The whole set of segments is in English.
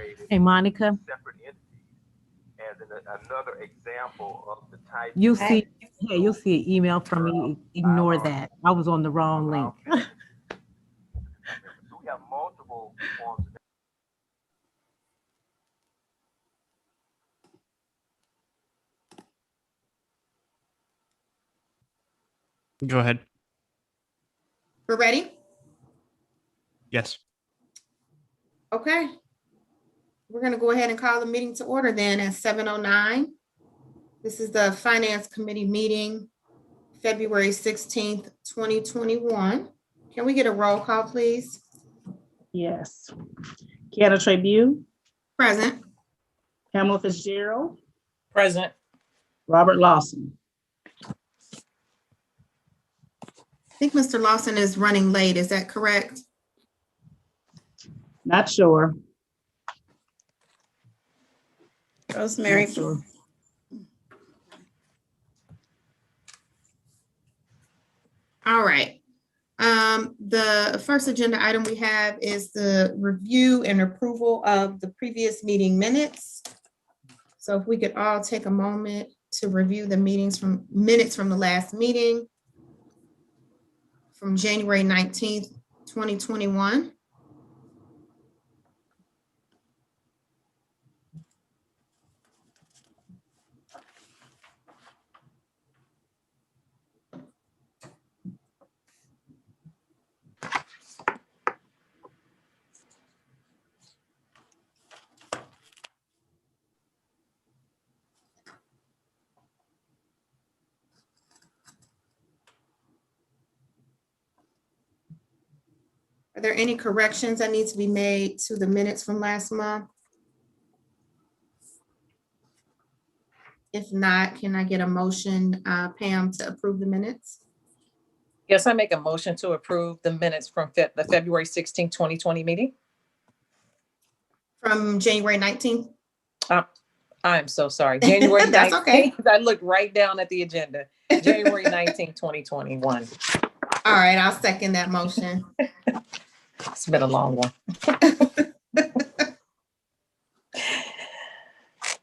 incorporated Hey, Monica, separate entities as another example of the type. you'll see an email from me. Ignore that. I was on the wrong link. So we have multiple forms of Go ahead. We're ready? Yes. Okay. We're going to go ahead and call the meeting to order then at 7:09. This is the Finance Committee meeting, February 16th, 2021. Can we get a roll call, please? Yes. Kiana Tribune, Present. Pamela Fitzgerald, Present. Robert Lawson. I think Mr. Lawson is running late. Is that correct? Not sure. Rosemary. Not sure. All right. The first agenda item we have is the review and approval of the previous meeting minutes. So if we could all take a moment to review the minutes from the last meeting from January 19th, 2021. Are there any corrections that need to be made to the minutes from last month? If not, can I get a motion, Pam, to approve the minutes? Yes, I make a motion to approve the minutes from the February 16, 2020 meeting. From January 19th? I'm so sorry. January 19th. That's okay. I looked right down at the agenda. January 19, 2021. All right, I'll second that motion. It's been a long one.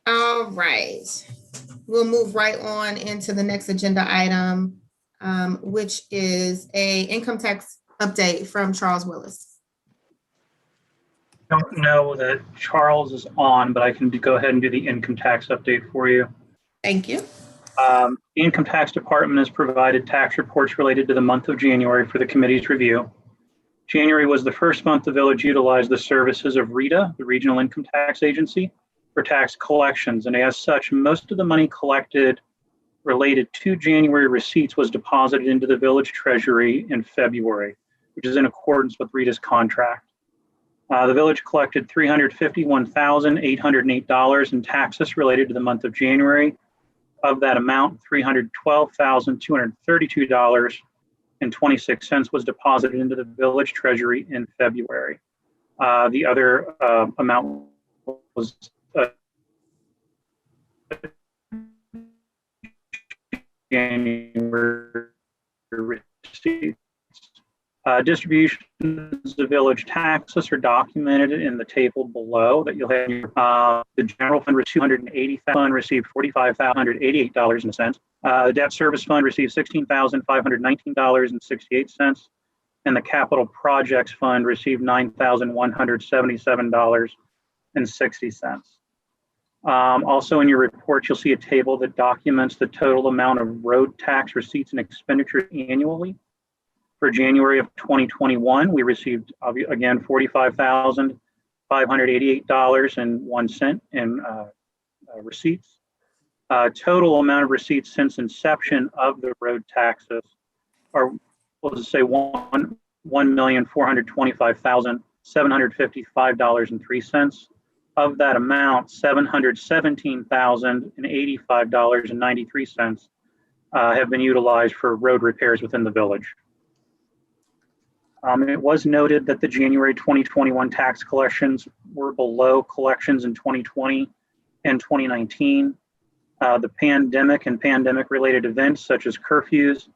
All right. We'll move right on into the next agenda item, which is a income tax update from Charles Willis. I don't know that Charles is on, but I can go ahead and do the income tax update for you. Thank you. The Income Tax Department has provided tax reports related to the month of January for the committee's review. January was the first month the village utilized the services of RETA, the Regional Income Tax Agency, for tax collections. And as such, most of the money collected related to January receipts was deposited into the village treasury in February, which is in accordance with RETA's contract. The village collected $351,808 in taxes related to the month of January. Of that amount, $312,232.26 was deposited into the village treasury in February. The other amount was January receipts. Distributions of village taxes are documented in the table below that you'll have. The general fund received $280,000 fund received $45,188.00. The debt service fund received $16,519.68, and the capital projects fund received $9,177.60. Also in your report, you'll see a table that documents the total amount of road tax receipts and expenditures annually. For January of 2021, we received, again, $45,588.01 in receipts. Total amount of receipts since inception of the road taxes are, we'll just say $1,425,755.03. Of that amount, $717,085.93 have been utilized for road repairs within the village. It was noted that the January 2021 tax collections were below collections in 2020 and 2019. The pandemic and pandemic-related events such as curfews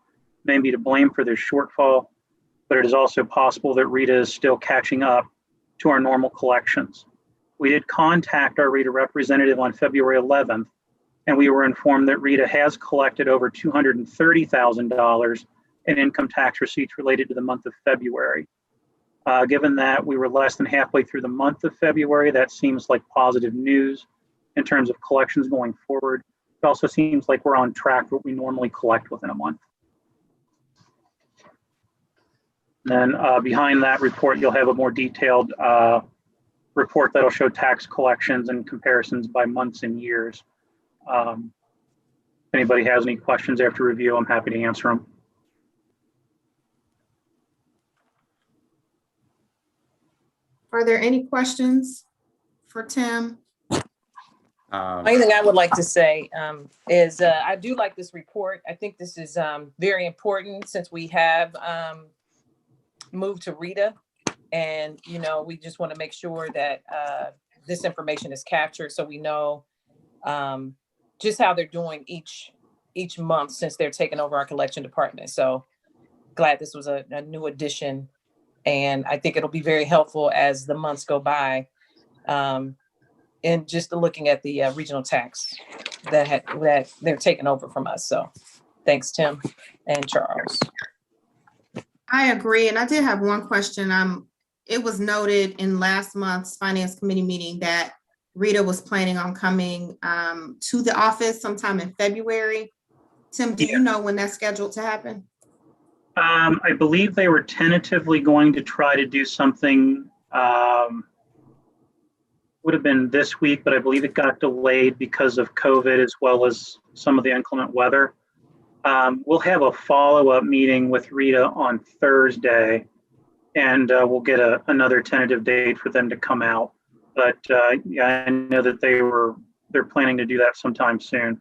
may be to blame for this shortfall, but it is also possible that RETA is still catching up to our normal collections. We did contact our RETA representative on February 11th, and we were informed that RETA has collected over $230,000 in income tax receipts related to the month of February. Given that we were less than halfway through the month of February, that seems like positive news in terms of collections going forward. It also seems like we're on track for what we normally collect within a month. Then behind that report, you'll have a more detailed report that'll show tax collections and comparisons by months and years. If anybody has any questions after review, I'm happy to answer them. Are there any questions for Tim? Only thing I would like to say is I do like this report. I think this is very important since we have moved to RETA. And, you know, we just want to make sure that this information is captured so we know just how they're doing each month since they're taking over our collection department. So glad this was a new addition. And I think it'll be very helpful as the months go by. And just looking at the regional tax that they're taking over from us. So thanks, Tim and Charles. I agree. And I did have one question. It was noted in last month's Finance Committee meeting that RETA was planning on coming to the office sometime in February. Tim, do you know when that's scheduled to happen? I believe they were tentatively going to try to do something, would have been this week, but I believe it got delayed because of COVID as well as some of the inclement weather. We'll have a follow-up meeting with RETA on Thursday, and we'll get another tentative date for them to come out. But yeah, I know that they're planning to do that sometime soon.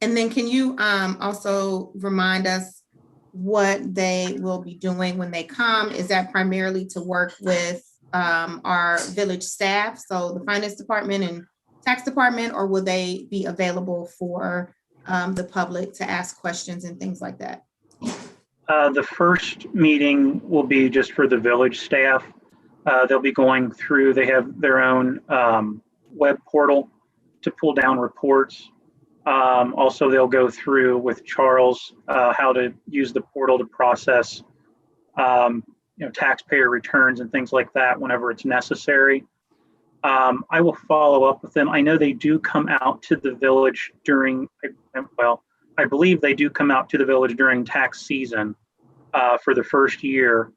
And then can you also remind us what they will be doing when they come? Is that primarily to work with our village staff, so the finance department and tax department, or will they be available for the public to ask questions and things like that? The first meeting will be just for the village staff. They'll be going through, they have their own web portal to pull down reports. Also, they'll go through with Charles how to use the portal to process taxpayer returns and things like that whenever it's necessary. I will follow up with them. I know they do come out to the village during, I believe they do come out to the village during tax season for the first year.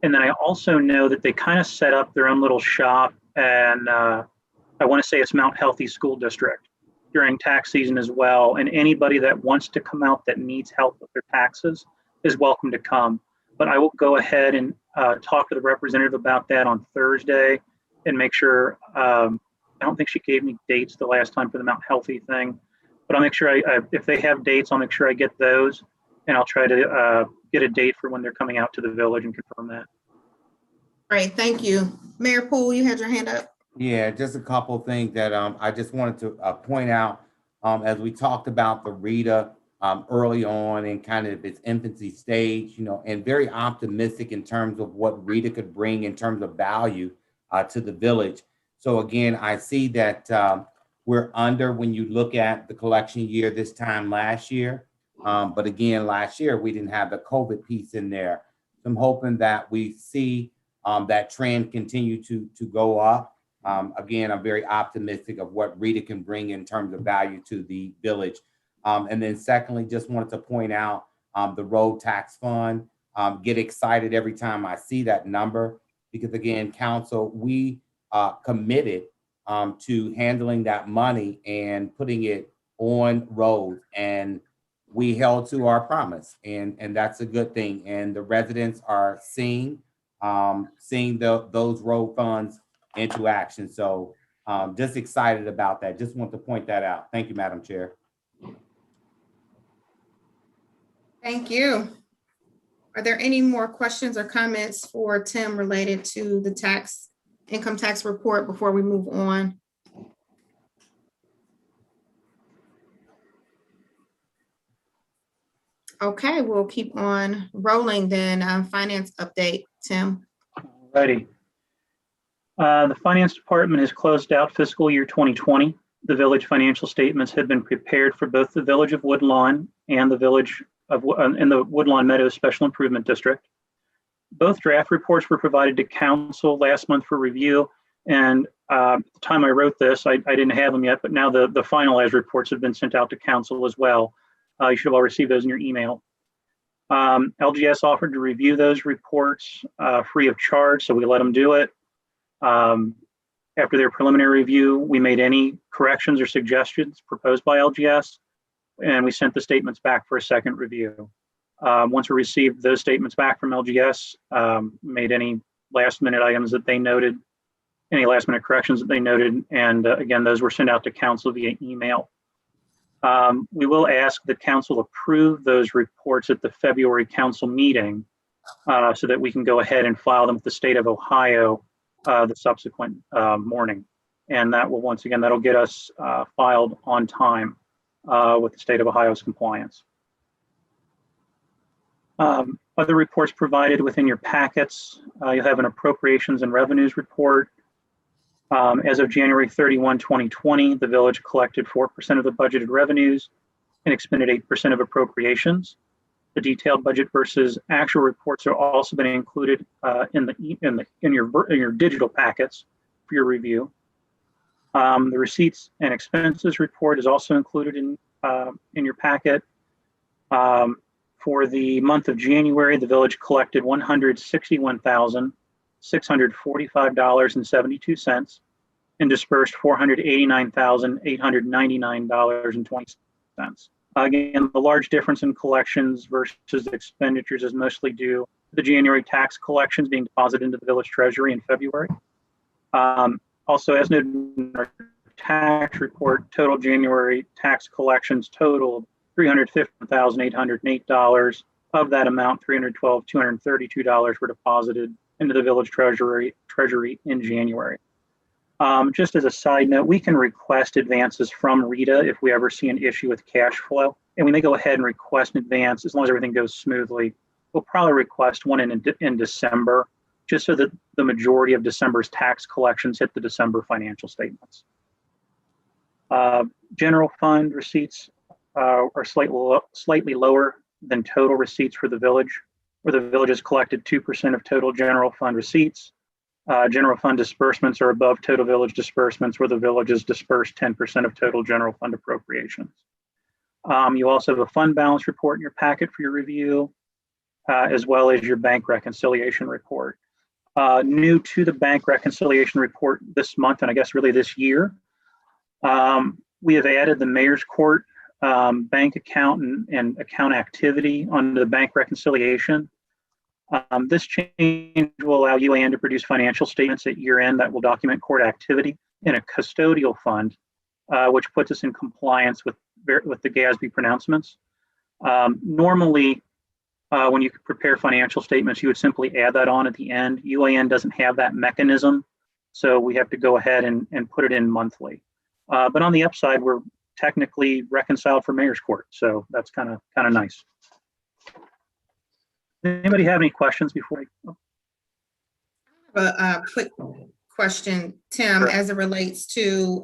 And then I also know that they kind of set up their own little shop, and I want to say it's Mount Healthy School District during tax season as well. And anybody that wants to come out that needs help with their taxes is welcome to come. But I will go ahead and talk to the representative about that on Thursday and make sure, I don't think she gave me dates the last time for the Mount Healthy thing, but I'll make sure if they have dates, I'll make sure I get those, and I'll try to get a date for when they're coming out to the village and confirm that. Great, thank you. Mayor Poole, you had your hand up. Yeah, just a couple of things that I just wanted to point out as we talked about the RETA early on in kind of its infancy stage, and very optimistic in terms of what RETA could bring in terms of value to the village. So again, I see that we're under when you look at the collection year this time last year. But again, last year we didn't have the COVID piece in there. So I'm hoping that we see that trend continue to go up. Again, I'm very optimistic of what RETA can bring in terms of value to the village. And then secondly, just wanted to point out the road tax fund. Get excited every time I see that number, because again, council, we committed to handling that money and putting it on roads, and we held to our promise, and that's a good thing. And the residents are seeing those road funds into action. So just excited about that. Just want to point that out. Thank you, Madam Chair. Thank you. Are there any more questions or comments for Tim related to the income tax report before we move on? Okay, we'll keep on rolling then. Finance update, Tim. Alrighty. The Finance Department has closed out fiscal year 2020. The village financial statements have been prepared for both the Village of Woodlawn and the Village of and the Woodlawn Meadows Special Improvement District. Both draft reports were provided to council last month for review, and at the time I wrote this, I didn't have them yet, but now the finalized reports have been sent out to council as well. You should have all received those in your email. LGS offered to review those reports free of charge, so we let them do it. After their preliminary review, we made any corrections or suggestions proposed by LGS, and we sent the statements back for a second review. Once we received those statements back from LGS, made any last minute items that they noted, any last minute corrections that they noted, and again, those were sent out to council via email. We will ask that council approve those reports at the February council meeting so that we can go ahead and file them with the state of Ohio the subsequent morning. And that will, once again, that'll get us filed on time with the state of Ohio's compliance. Other reports provided within your packets, you'll have an appropriations and revenues report. As of January 31, 2020, the village collected 4% of the budgeted revenues and expended 8% of appropriations. The detailed budget versus actual reports are also been included in your digital packets for your review. The receipts and expenses report is also included in your packet. For the month of January, the village collected $161,645.72 and dispersed $489,899.20. Again, the large difference in collections versus expenditures is mostly due to the January tax collections being deposited into the village treasury in February. Also, as noted in our tax report, total January tax collections totaled $350,808. Of that amount, $312,232 were deposited into the village treasury in January. Just as a side note, we can request advances from RETA if we ever see an issue with cash flow, and we may go ahead and request an advance as long as everything goes smoothly. We'll probably request one in December, just so that the majority of December's tax collections hit the December financial statements. General fund receipts are slightly lower than total receipts for the village, where the village has collected 2% of total general fund receipts. General fund disbursements are above total village disbursements, where the village has dispersed 10% of total general fund appropriations. You also have a fund balance report in your packet for your review, as well as your bank reconciliation report. New to the bank reconciliation report this month, and I guess really this year, we have added the mayor's court bank account and account activity under the bank reconciliation. This change will allow UAN to produce financial statements at year end that will document court activity in a custodial fund, which puts us in compliance with the GASB pronouncements. Normally, when you prepare financial statements, you would simply add that on at the end. UAN doesn't have that mechanism, so we have to go ahead and put it in monthly. But on the upside, we're technically reconciled for mayor's court, so that's kind of nice. Anybody have any questions before A quick question, Tim, Sure. as it relates to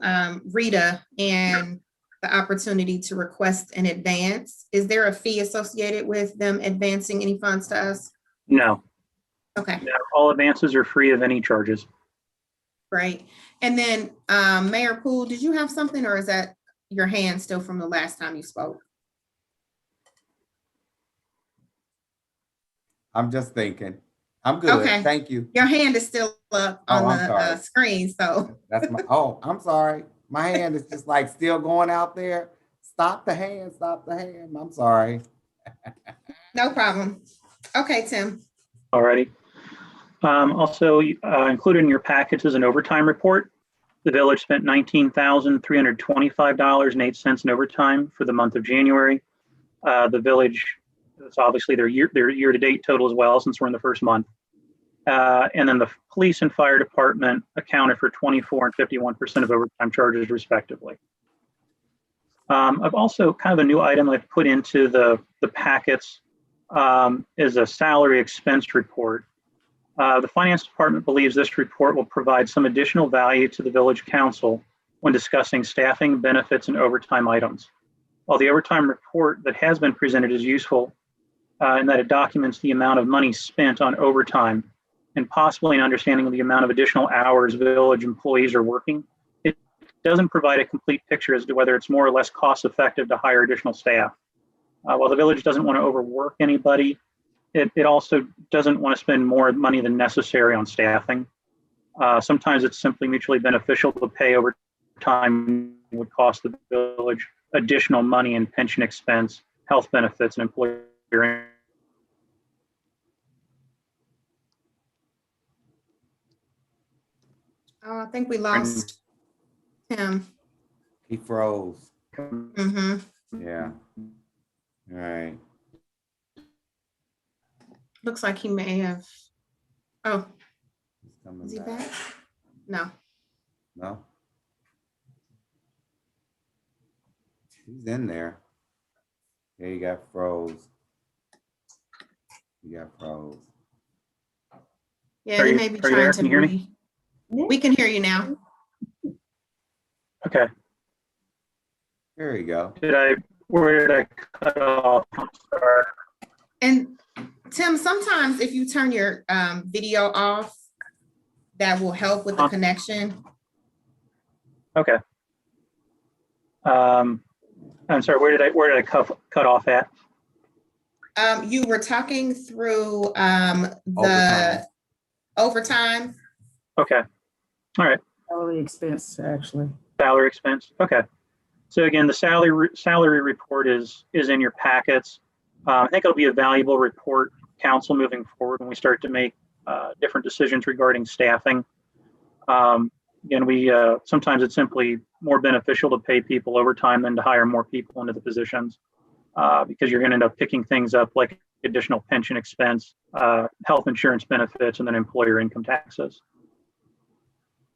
RETA and the opportunity to request an advance. Is there a fee associated with them advancing any funds to us? No. Okay, No, all advances are free of any charges. great. And then Mayor Poole, did you have something, or is that your hand still from the last time you spoke? I'm just thinking. I'm good. Okay. Thank you. Your hand is still up Oh, on I'm the sorry. screen, so. That's my, oh, I'm sorry. My hand is just like still going out there. Stop the hand, stop the hand. I'm sorry. No problem. Okay, Tim. Alrighty. Also, included in your package is an overtime report. The village spent $19,325.08 in overtime for the month of January. The village, it's obviously their year-to-date total as well, since we're in the first month. And then the police and fire department accounted for 24% and 51% of overtime charges, respectively. I've also kind of a new item I've put into the packets is a salary expense report. The Finance Department believes this report will provide some additional value to the Village Council when discussing staffing, benefits, and overtime items. While the overtime report that has been presented is useful in that it documents the amount of money spent on overtime and possibly an understanding of the amount of additional hours Village employees are working, it doesn't provide a complete picture as to whether it's more or less cost effective to hire additional staff. While the Village doesn't want to overwork anybody, it also doesn't want to spend more money than necessary on staffing. Sometimes it's simply mutually beneficial to pay overtime would cost the Village additional money in pension expense, health benefits, and employer. I think we lost him. He froze. Mm-hmm. Yeah. All right. Looks like he may have, oh, He's coming is he back. back? No. No? He's in there. Yeah, you got froze. You got froze. Yeah, Are he you- may be are you trying there? to Can you hear me? We can hear you now. Okay. There you go. Where did I cut off? I'm sorry. And Tim, sometimes if you turn your video off, that will help with the connection. Okay. I'm sorry, where did I cut off at? You were talking through the Overtime. overtime. Okay. All right. Salary expense, actually. Salary expense. Okay. So again, the salary report is in your packets. I think it'll be a valuable report, council, moving forward when we start to make different decisions regarding staffing. Again, sometimes it's simply more beneficial to pay people overtime than to hire more people into the positions because you're going to end up picking things up like additional pension expense, health insurance benefits, and then employer income taxes.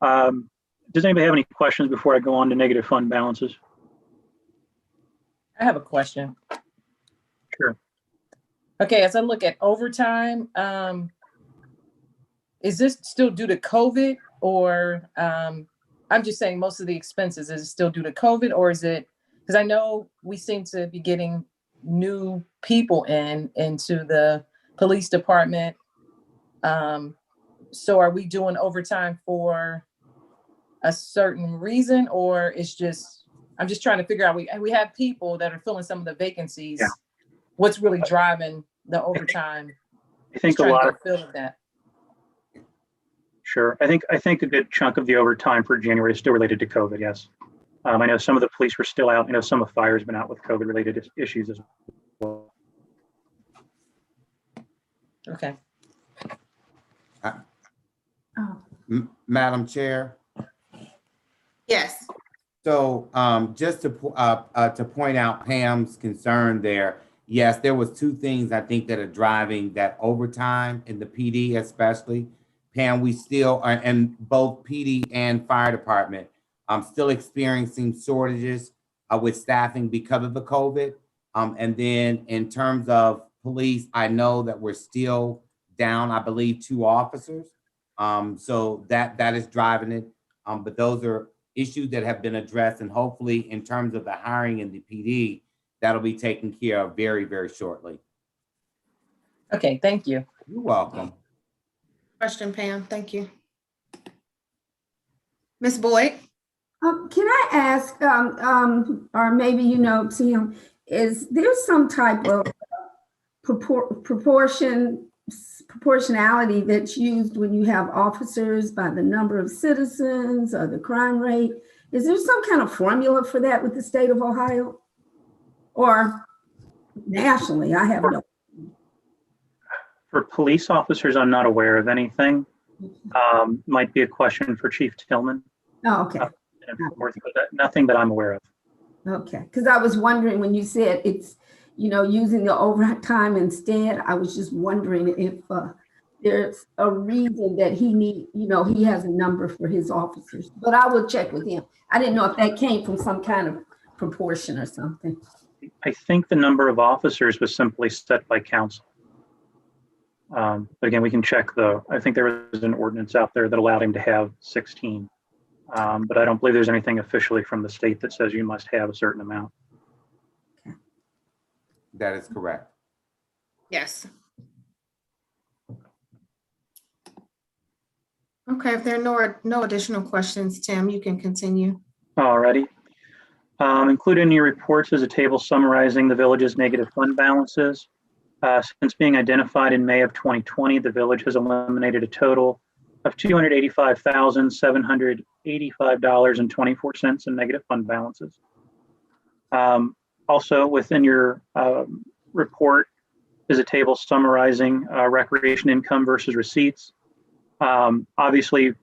Does anybody have any questions before I go on to negative fund balances? I have a question. Sure. Okay, as I look at overtime, is this still due to COVID or I'm just saying most of the expenses, is it still due to COVID or is it, because I know we seem to be getting new people into the police department. So are we doing overtime for a certain reason or it's just, I'm just trying to figure out, we have people that are filling some of the vacancies. Yeah. What's really driving the overtime? I think Just a trying lot to of, get a feel of that. sure. I think a good chunk of the overtime for January is still related to COVID, yes. I know some of the police were still out. I know some of fire has been out with COVID related issues as well. Okay. Madam Chair. Yes. So just to point out Pam's concern there, yes, there was two things I think that are driving that overtime in the PD especially. Pam, we still are, and both PD and fire department, still experiencing shortages with staffing because of the COVID. And then in terms of police, I know that we're still down, I believe, 2 officers. So that is driving it. But those are issues that have been addressed, and hopefully in terms of the hiring in the PD, that'll be taken care of very, very shortly. Okay, thank you. You're welcome. Question, Pam. Thank you. Ms. Boyd? Can I ask, or maybe you know, Tim, is there some type of proportionality that's used when you have officers by the number of citizens or the crime rate? Is there some kind of formula for that with the state of Ohio? Or nationally? I have no. For police officers, I'm not aware of anything. Might be a question for Chief Tillman. Oh, okay. And forth, but nothing that I'm aware of. Okay, because I was wondering when you said it's, you know, using the overtime instead, I was just wondering if there's a reason that he has a number for his officers, but I will check with him. I didn't know if that came from some kind of proportion or something. I think the number of officers was simply set by council. But again, we can check I think there was an ordinance out there that allowed him to have 16. But I don't believe there's anything officially from the state that says you must have a certain amount. That is correct. Yes. Okay, if there are no additional questions, Tim, you can continue. Alrighty. Included in your reports is a table summarizing the village's negative fund balances. Since being identified in May of 2020, the village has eliminated a total of $285,785.24 in negative fund balances. Also within your report is a table summarizing recreation income versus receipts. Obviously,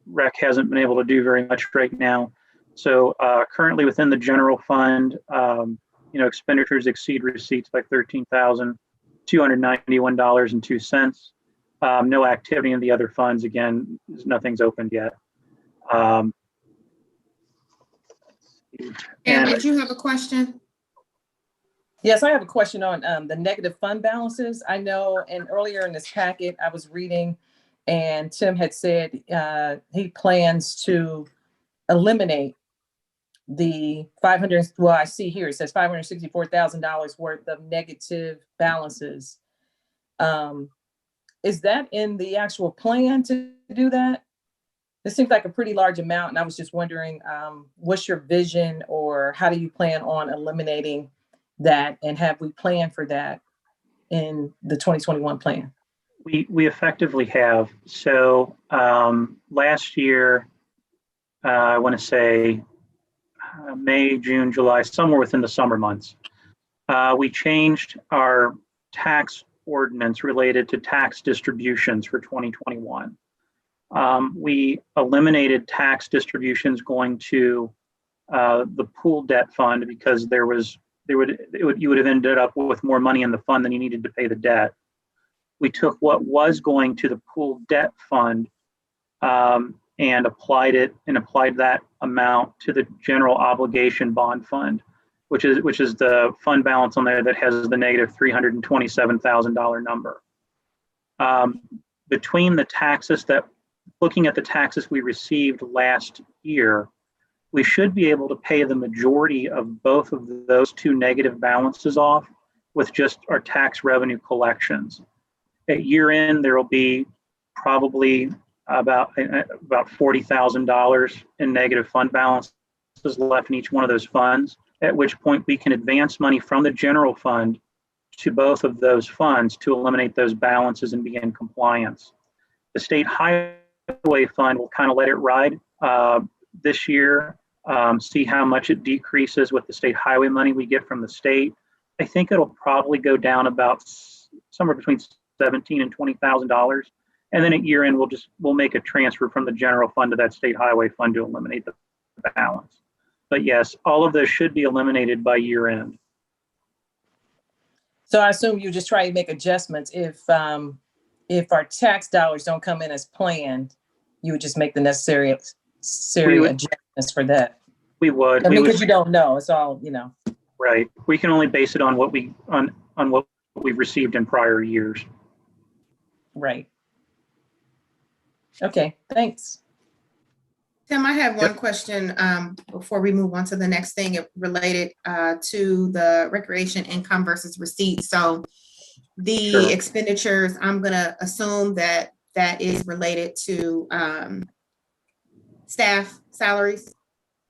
rec hasn't been able to do very much right now. So currently within the general fund, expenditures exceed receipts by $13,291.02. No activity in the other funds. Again, nothing's opened yet. And did you have a question? Yes, I have a question on the negative fund balances. I know, and earlier in this packet, I was reading, and Tim had said he plans to eliminate the 500. Well, I see here it says $564,000 worth of negative balances. Is that in the actual plan to do that? This seems like a pretty large amount, and I was just wondering, what's your vision, or how do you plan on eliminating that, and have we planned for that in the 2021 plan? We effectively have. So last year, I want to say May, June, July, somewhere within the summer months, we changed our tax ordinance related to tax distributions for 2021. We eliminated tax distributions going to the pool debt fund because you would have ended up with more money in the fund than you needed to pay the debt. We took what was going to the pool debt fund and applied that amount to the general obligation bond fund, which is the fund balance on there that has the negative $327,000 number. Between the taxes looking at the taxes we received last year, we should be able to pay the majority of both of those two negative balances off with just our tax revenue collections. At year end, there will be probably about $40,000 in negative fund balances left in each one of those funds, at which point we can advance money from the general fund to both of those funds to eliminate those balances and be in compliance. The state highway fund will kind of let it ride this year, see how much it decreases with the state highway money we get from the state. I think it'll probably go down about somewhere between $17,000 and $20,000. And then at year end, we'll make a transfer from the general fund to that state highway fund to eliminate the balance. But yes, all of those should be eliminated by year end. So I assume you just try to make adjustments if our tax dollars don't come in as planned, you would just make the necessary adjustments for that. We would. I mean, because you don't know, it's all, Right. We can only base it on what we've received in prior years. Right. Okay, thanks. Tim, I have one question before we move on to the next thing related to the recreation income versus receipts. So the expenditures, I'm going to assume that is related to staff salaries.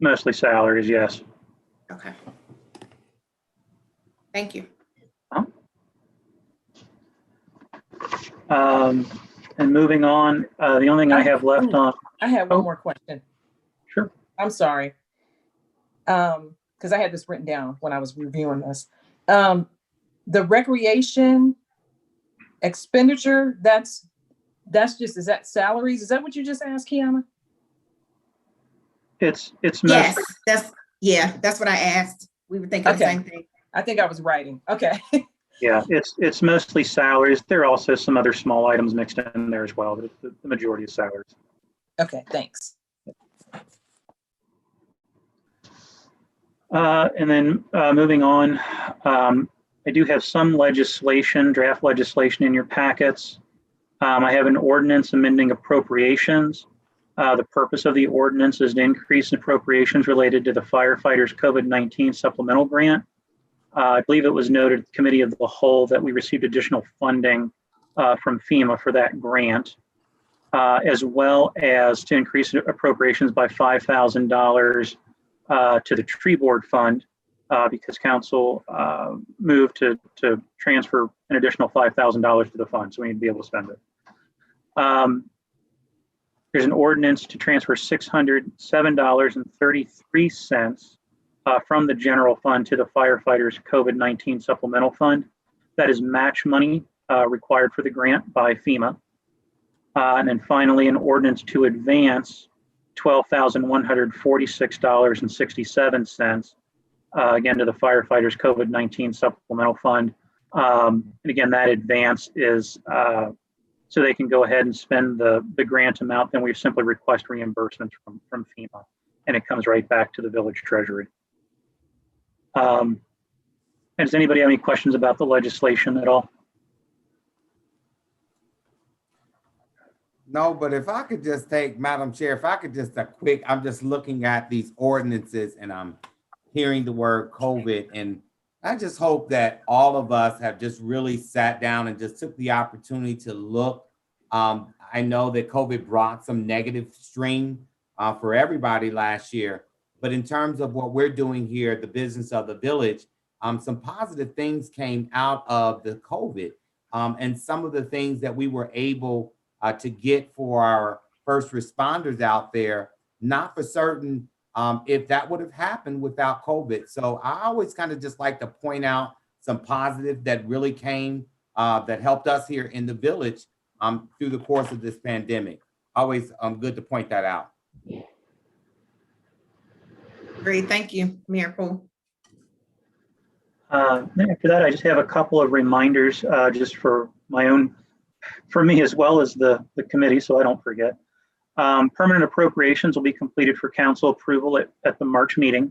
Mostly salaries, yes. Okay. Thank you. And moving on, the only thing I have left on. I have one more question. Sure. I'm sorry. Because I had this written down when I was reviewing this. The recreation expenditure, is that salaries? Is that what you just asked, Kiana? It's yes, that's what I asked. We were thinking the same thing. I think I was writing. Okay. Yeah, it's mostly salaries. There are also some other small items mixed in there as well, but the majority is salaries. Okay, thanks. And then moving on, I do have some draft legislation in your packets. I have an ordinance amending appropriations. The purpose of the ordinance is to increase appropriations related to the firefighters COVID-19 supplemental grant. I believe it was noted at the Committee of the Whole that we received additional funding from FEMA for that grant, as well as to increase appropriations by $5,000 to the tree board fund because council moved to transfer an additional $5,000 to the fund, so we need to be able to spend it. There's an ordinance to transfer $607.33 from the general fund to the firefighters COVID-19 supplemental fund. That is match money required for the grant by FEMA. And then finally, an ordinance to advance $12,146.67 again to the firefighters COVID-19 supplemental fund. And again, that advance is so they can go ahead and spend the grant amount. Then we simply request reimbursements from FEMA, and it comes right back to the village treasury. And does anybody have any questions about the legislation at all? No, but if I could just take, Madam Chair, if I could just I'm just looking at these ordinances and I'm hearing the word COVID, and I just hope that all of us have just really sat down and just took the opportunity to look. I know that COVID brought some negative strain for everybody last year, but in terms of what we're doing here, the business of the village, some positive things came out of the COVID, and some of the things that we were able to get for our first responders out there, not for certain if that would have happened without COVID. So I always kind of just like to point out some positive that really came, that helped us here in the village through the course of this pandemic. Always good to point that out. Great, thank you, Mayor Poole. After that, I just have a couple of reminders just for my own, for me as well as the committee, so I don't forget. Permanent appropriations will be completed for council approval at the March meeting.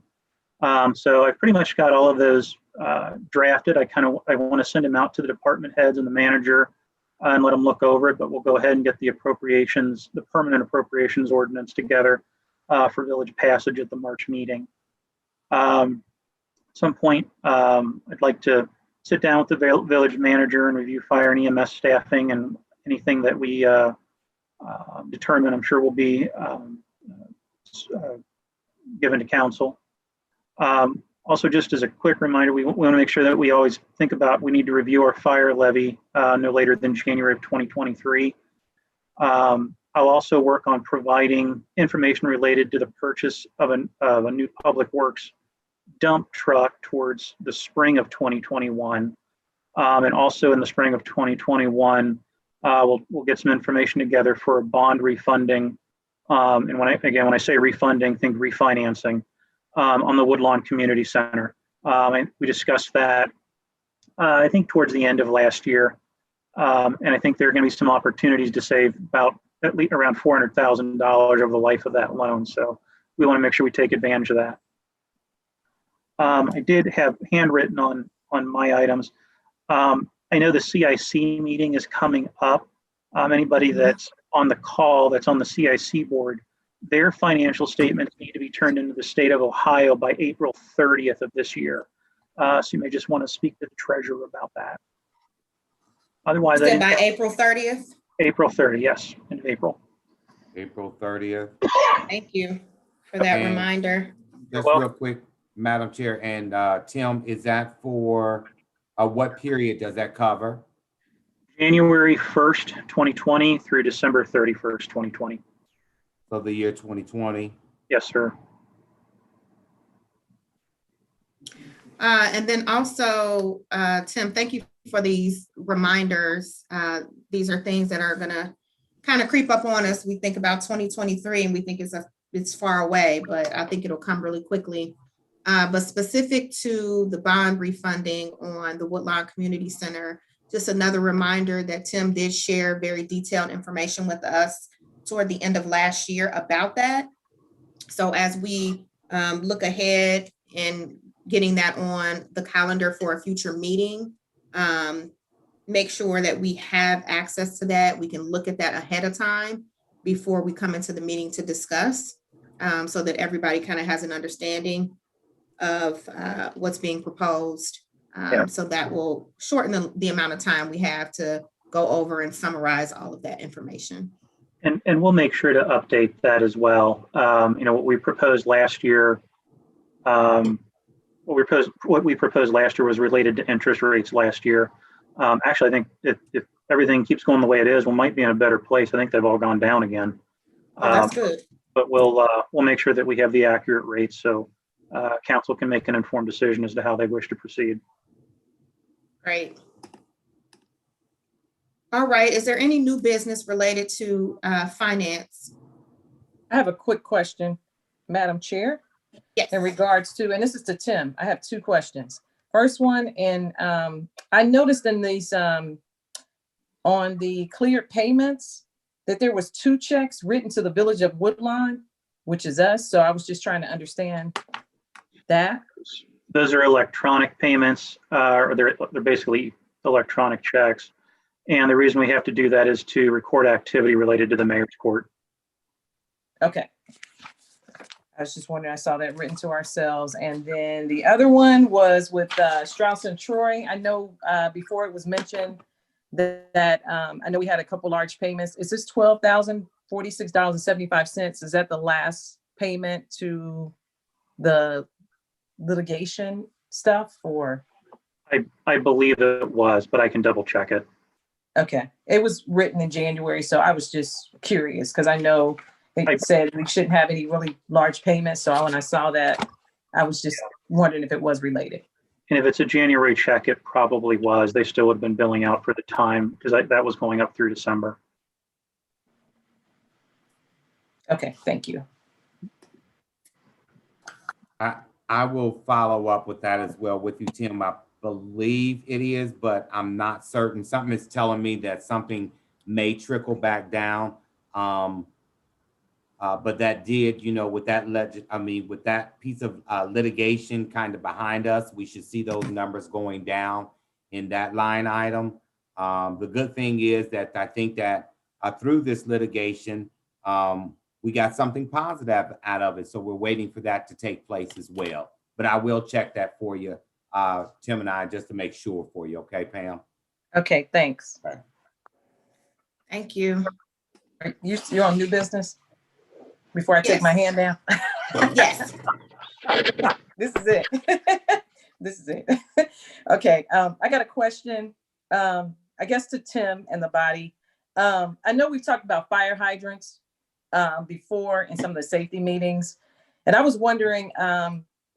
So I've pretty much got all of those drafted. I want to send them out to the department heads and the manager and let them look over it, but we'll go ahead and get the appropriations, the permanent appropriations ordinance together for village passage at the March meeting. At some point, I'd like to sit down with the village manager and review fire and EMS staffing and anything that we determine, I'm sure will be given to council. Also, just as a quick reminder, we want to make sure that we always think about, we need to review our fire levy no later than January of 2023. I'll also work on providing information related to the purchase of a new public works dump truck towards the spring of 2021. And also in the spring of 2021, we'll get some information together for a bond refunding. And when I say refunding, think refinancing on the Woodlawn Community Center. And we discussed that, I think towards the end of last year. And I think there are going to be some opportunities to save about at least around $400,000 over the life of that loan. So we want to make sure we take advantage of that. I did have handwritten on my items. I know the CIC meeting is coming up. Anybody that's on the call that's on the CIC board, their financial statements need to be turned into the state of Ohio by April 30th of this year. So you may just want to speak to the treasurer about that. Otherwise, By April 30th? April 30th, yes, end of April. April 30th. Thank you for that And reminder. Just real quick, Madam Chair, and Tim, is that for what period does that cover? January 1st, 2020 through December 31st, 2020. So the year 2020? Yes, sir. And then also, Tim, thank you for these reminders. These are things that are gonna kind of creep up on us. We think about 2023 and we think it's far away, but I think it'll come really quickly. But specific to the bond refunding on the Woodlawn Community Center, just another reminder that Tim did share very detailed information with us toward the end of last year about that. So as we look ahead and getting that on the calendar for a future meeting, make sure that we have access to that. We can look at that ahead of time before we come into the meeting to discuss, so that everybody kind of has an understanding of what's being proposed. Yeah. So that will shorten the amount of time we have to go over and summarize all of that information. And we'll make sure to update that as well. What we proposed last year, what we proposed last year was related to interest rates last year. Actually, I think if everything keeps going the way it is, we might be in a better place. I think they've all gone down again. Oh, that's good. But we'll make sure that we have the accurate rates so council can make an informed decision as to how they wish to proceed. Great. All right, is there any new business related to finance? I have a quick question, Madam Chair, Yes. in regards to, and this is to Tim. I have two questions. First one, and I noticed in these, on the cleared payments, that there was 2 checks written to the Village of Woodlawn, which is us. So I was just trying to understand that. Those are electronic payments, or they're basically electronic checks. And the reason we have to do that is to record activity related to the mayor's court. Okay. I was just wondering, I saw that written to ourselves. And then the other one was with Strauss and Troy. I know before it was mentioned that I know we had a couple large payments. Is this $12,046.75? Is that the last payment to the litigation stuff, or? I believe it was, but I can double check it. Okay, it was written in January, so I was just curious because I know it said we shouldn't have any really large payments. So when I saw that, I was just wondering if it was related. And if it's a January check, it probably was. They still would have been billing out for the time because that was going up through December. Okay, thank you. I will follow up with that as well with you, Tim. I believe it is, but I'm not certain. Something is telling me that something may trickle back down. But that did, with that with that piece of litigation kind of behind us, we should see those numbers going down in that line item. The good thing is that I think that through this litigation, we got something positive out of it. So we're waiting for that to take place as well. But I will check that for you, Tim and I, just to make sure for you. Okay, Pam? Okay, thanks. Okay. Thank you. You're on new business? Before I take my hand down? Yes. This is it. This is it. Okay, I got a question, I guess to Tim and the body. I know we've talked about fire hydrants before in some of the safety meetings. And I was wondering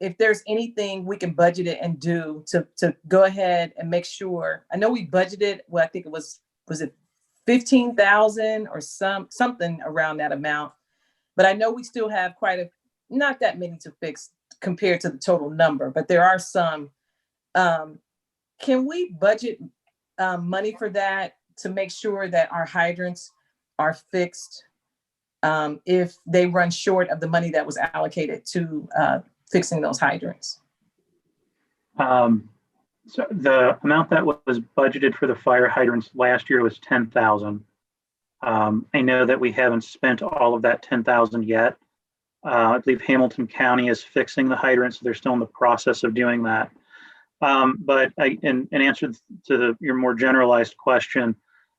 if there's anything we can budget it and do to go ahead and make sure. I know we budgeted, well, I think it was it 15,000 or something around that amount. But I know we still have not that many to fix compared to the total number, but there are some. Can we budget money for that to make sure that our hydrants are fixed if they run short of the money that was allocated to fixing those hydrants? So the amount that was budgeted for the fire hydrants last year was 10,000. I know that we haven't spent all of that 10,000 yet. I believe Hamilton County is fixing the hydrants. So they're still in the process of doing that. But in answer to your more generalized question,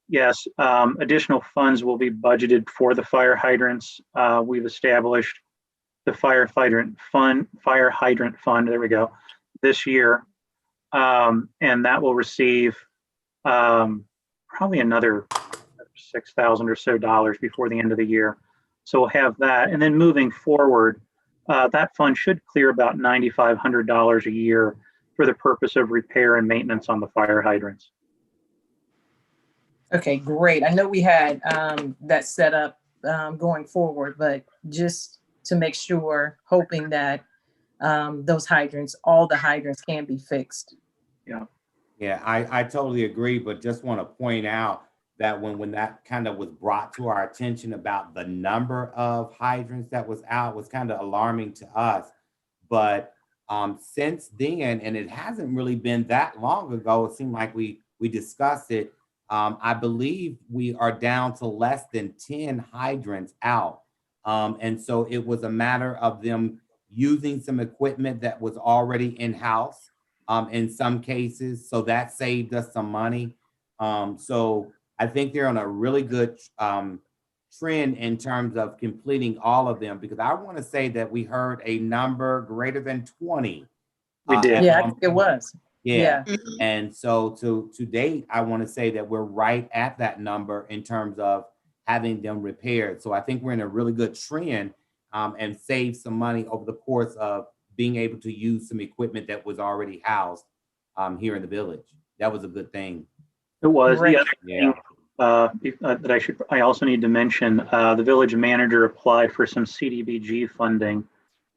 yes, additional funds will be budgeted for the fire hydrants. We've established the fire hydrant fund, there we go, this year. And that will receive probably another $6,000 or so before the end of the year. So we'll have that. And then moving forward, that fund should clear about $9,500 a year for the purpose of repair and maintenance on the fire hydrants. Okay, great. I know we had that set up going forward, but just to make sure, hoping that those hydrants, all the hydrants can be fixed. Yeah. Yeah, I totally agree, but just want to point out that when that kind of was brought to our attention about the number of hydrants that was out was kind of alarming to us. But since then, and it hasn't really been that long ago, it seemed like we we discussed it. I believe we are down to less than 10 hydrants out. And so it was a matter of them using some equipment that was already in-house in some cases. So that saved us some money. So I think they're on a really good trend in terms of completing all of them, because I want to say that we heard a number greater than 20. We did. at Yeah, one it point. was. Yeah. Mhm. And so to date, I want to say that we're right at that number in terms of having them repaired. So I think we're in a really good trend and save some money over the course of being able to use some equipment that was already housed here in the village. That was a good thing. It was. Great. The other thing that I also need to mention, the village manager applied for some Cdbg funding.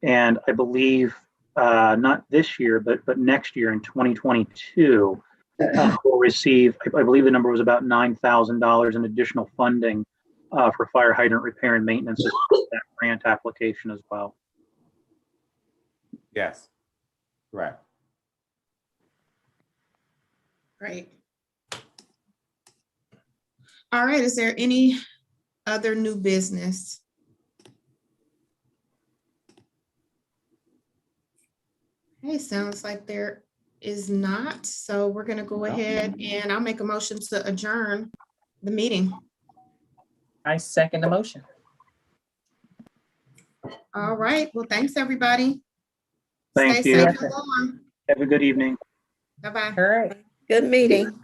And I believe not this year, but next year in 2022, we'll receive, I believe the number was about $9,000 in additional funding for fire hydrant repair and maintenance as part of that grant application as well. Yes, correct. Great. All right, is there any other new business? Okay, sounds like there is not. So we're gonna go ahead and I'll make a motion to adjourn the meeting. I second the motion. All right, well, thanks, everybody. Thank Stay you. safe and warm. Have a good evening. Bye-bye. All right. Good meeting.